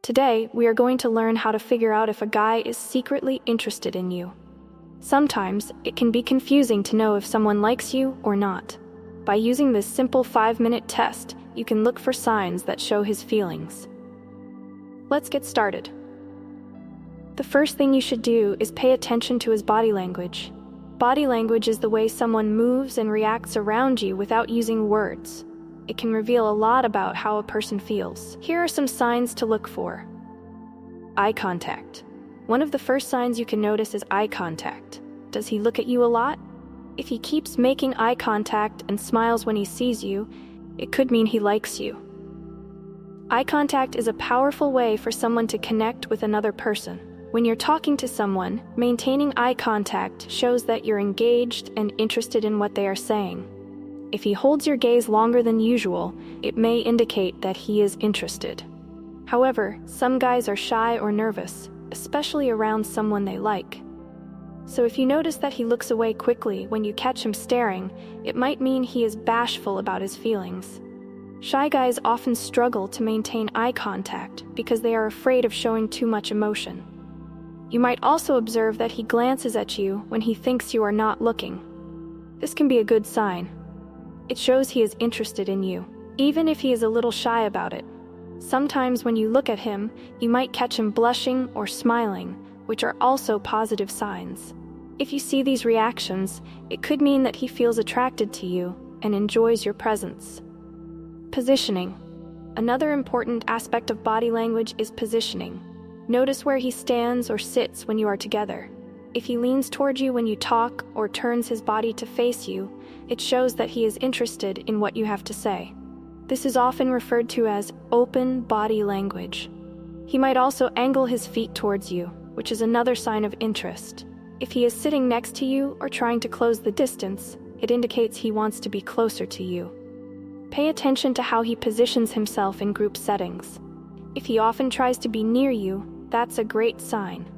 Today, we are going to learn how to figure out if a guy is secretly interested in you. Sometimes, it can be confusing to know if someone likes you or not. By using this simple 5-minute test, you can look for signs that show his feelings. Let's get started. The first thing you should do is pay attention to his body language. Body language is the way someone moves and reacts around you without using words. It can reveal a lot about how a person feels. Here are some signs to look for. Eye contact. One of the first signs you can notice is eye contact. Does he look at you a lot? If he keeps making eye contact and smiles when he sees you, it could mean he likes you. Eye contact is a powerful way for someone to connect with another person. When you're talking to someone, maintaining eye contact shows that you're engaged and interested in what they are saying. If he holds your gaze longer than usual, it may indicate that he is interested. However, some guys are shy or nervous, especially around someone they like. So if you notice that he looks away quickly when you catch him staring, it might mean he is bashful about his feelings. Shy guys often struggle to maintain eye contact because they are afraid of showing too much emotion. You might also observe that he glances at you when he thinks you are not looking. This can be a good sign. It shows he is interested in you, even if he is a little shy about it. Sometimes when you look at him, you might catch him blushing or smiling, which are also positive signs. If you see these reactions, it could mean that he feels attracted to you and enjoys your presence. Positioning. Another important aspect of body language is positioning. Notice where he stands or sits when you are together. If he leans toward you when you talk or turns his body to face you, it shows that he is interested in what you have to say. This is often referred to as open body language. He might also angle his feet towards you, which is another sign of interest. If he is sitting next to you or trying to close the distance, it indicates he wants to be closer to you. Pay attention to how he positions himself in group settings. If he often tries to be near you, that's a great sign.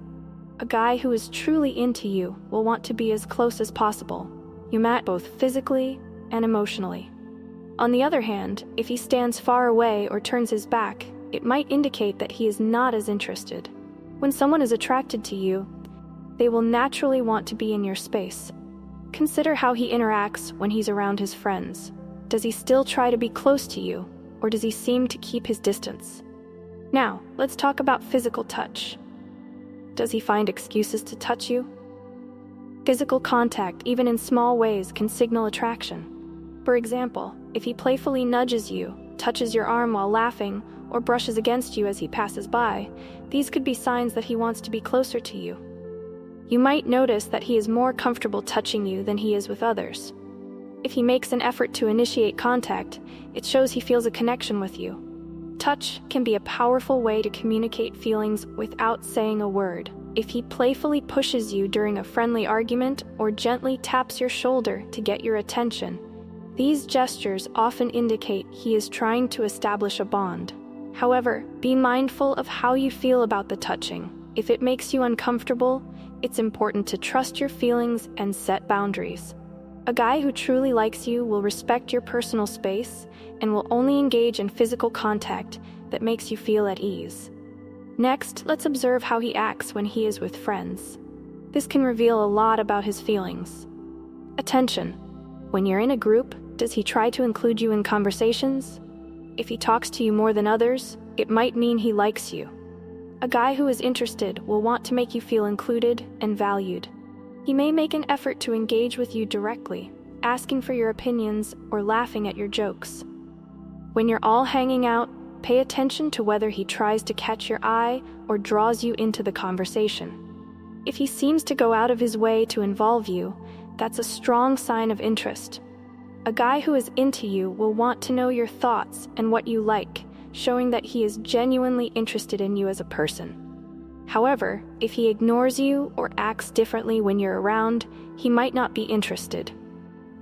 A guy who is truly into you will want to be as close as possible. You match both physically and emotionally. On the other hand, if he stands far away or turns his back, it might indicate that he is not as interested. When someone is attracted to you, they will naturally want to be in your space. Consider how he interacts when he's around his friends. Does he still try to be close to you, or does he seem to keep his distance? Now, let's talk about physical touch. Does he find excuses to touch you? Physical contact, even in small ways, can signal attraction. For example, if he playfully nudges you, touches your arm while laughing, or brushes against you as he passes by, these could be signs that he wants to be closer to you. You might notice that he is more comfortable touching you than he is with others. If he makes an effort to initiate contact, it shows he feels a connection with you. Touch can be a powerful way to communicate feelings without saying a word. If he playfully pushes you during a friendly argument or gently taps your shoulder to get your attention, these gestures often indicate he is trying to establish a bond. However, be mindful of how you feel about the touching. If it makes you uncomfortable, it's important to trust your feelings and set boundaries. A guy who truly likes you will respect your personal space and will only engage in physical contact that makes you feel at ease. Next, let's observe how he acts when he is with friends. This can reveal a lot about his feelings. Attention. When you're in a group, does he try to include you in conversations? If he talks to you more than others, it might mean he likes you. A guy who is interested will want to make you feel included and valued. He may make an effort to engage with you directly, asking for your opinions or laughing at your jokes. When you're all hanging out, pay attention to whether he tries to catch your eye or draws you into the conversation. If he seems to go out of his way to involve you, that's a strong sign of interest. A guy who is into you will want to know your thoughts and what you like, showing that he is genuinely interested in you as a person. However, if he ignores you or acts differently when you're around, he might not be interested.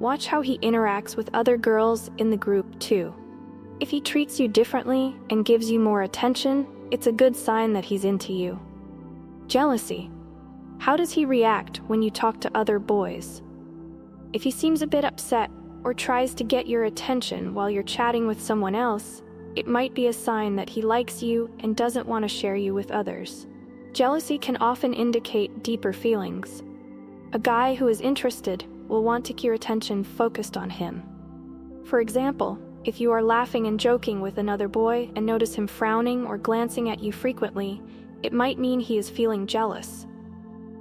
Watch how he interacts with other girls in the group too. If he treats you differently and gives you more attention, it's a good sign that he's into you. Jealousy. How does he react when you talk to other boys? If he seems a bit upset or tries to get your attention while you're chatting with someone else, it might be a sign that he likes you and doesn't want to share you with others. Jealousy can often indicate deeper feelings. A guy who is interested will want to keep your attention focused on him. For example, if you are laughing and joking with another boy and notice him frowning or glancing at you frequently, it might mean he is feeling jealous.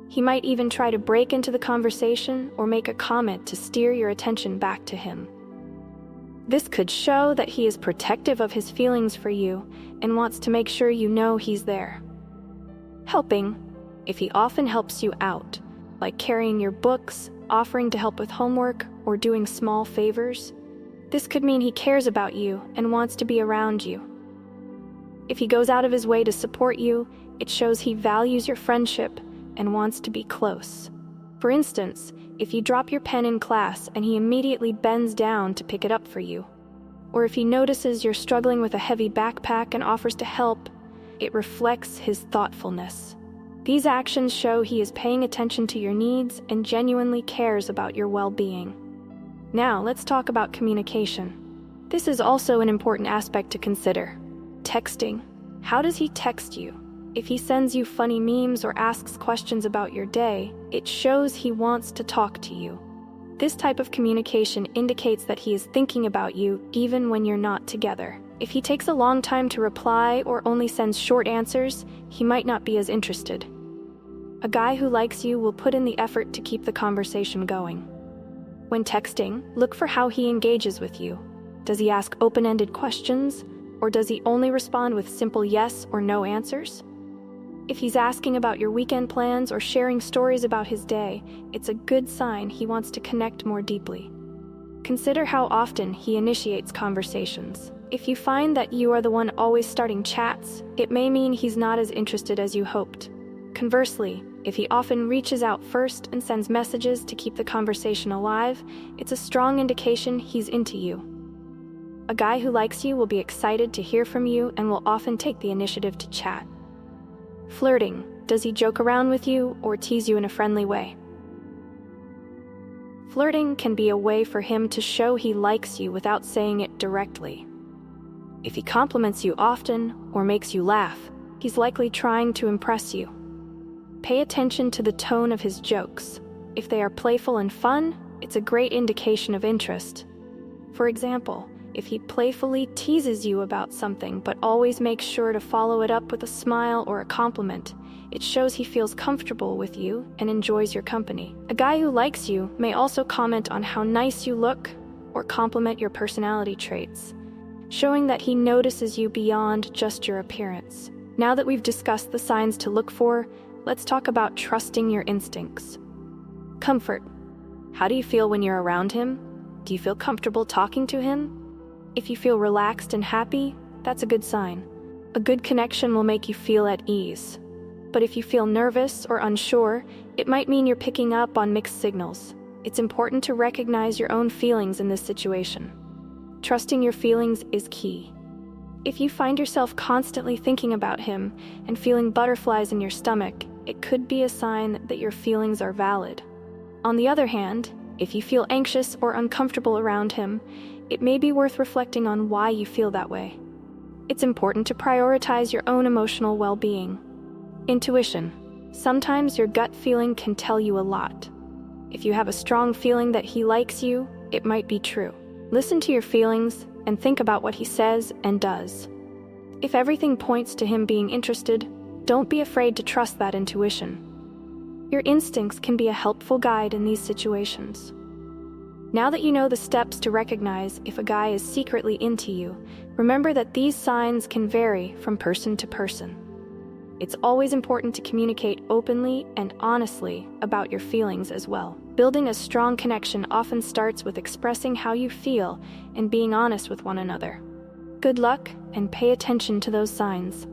He might even try to break into the conversation or make a comment to steer your attention back to him. This could show that he is protective of his feelings for you and wants to make sure you know he's there. Helping, if he often helps you out, like carrying your books, offering to help with homework, or doing small favors, this could mean he cares about you and wants to be around you. If he goes out of his way to support you, it shows he values your friendship and wants to be close. For instance, if you drop your pen in class and he immediately bends down to pick it up for you, or if he notices you're struggling with a heavy backpack and offers to help, it reflects his thoughtfulness. These actions show he is paying attention to your needs and genuinely cares about your well-being. Now, let's talk about communication. This is also an important aspect to consider. Texting. How does he text you? If he sends you funny memes or asks questions about your day, it shows he wants to talk to you. This type of communication indicates that he is thinking about you even when you're not together. If he takes a long time to reply or only sends short answers, he might not be as interested. A guy who likes you will put in the effort to keep the conversation going. When texting, look for how he engages with you. Does he ask open-ended questions, or does he only respond with simple yes or no answers? If he's asking about your weekend plans or sharing stories about his day, it's a good sign he wants to connect more deeply. Consider how often he initiates conversations. If you find that you are the one always starting chats, it may mean he's not as interested as you hoped. Conversely, if he often reaches out first and sends messages to keep the conversation alive, it's a strong indication he's into you. A guy who likes you will be excited to hear from you and will often take the initiative to chat. Flirting. Does he joke around with you or tease you in a friendly way? Flirting can be a way for him to show he likes you without saying it directly. If he compliments you often or makes you laugh, he's likely trying to impress you. Pay attention to the tone of his jokes. If they are playful and fun, it's a great indication of interest. For example, if he playfully teases you about something but always makes sure to follow it up with a smile or a compliment, it shows he feels comfortable with you and enjoys your company. A guy who likes you may also comment on how nice you look or compliment your personality traits, showing that he notices you beyond just your appearance. Now that we've discussed the signs to look for, let's talk about trusting your instincts. Comfort. How do you feel when you're around him? Do you feel comfortable talking to him? If you feel relaxed and happy, that's a good sign. A good connection will make you feel at ease. But if you feel nervous or unsure, it might mean you're picking up on mixed signals. It's important to recognize your own feelings in this situation. Trusting your feelings is key. If you find yourself constantly thinking about him and feeling butterflies in your stomach, it could be a sign that your feelings are valid. On the other hand, if you feel anxious or uncomfortable around him, it may be worth reflecting on why you feel that way. It's important to prioritize your own emotional well-being. Intuition. Sometimes your gut feeling can tell you a lot. If you have a strong feeling that he likes you, it might be true. Listen to your feelings and think about what he says and does. If everything points to him being interested, don't be afraid to trust that intuition. Your instincts can be a helpful guide in these situations. Now that you know the steps to recognize if a guy is secretly into you, remember that these signs can vary from person to person. It's always important to communicate openly and honestly about your feelings as well. Building a strong connection often starts with expressing how you feel and being honest with one another. Good luck, and pay attention to those signs.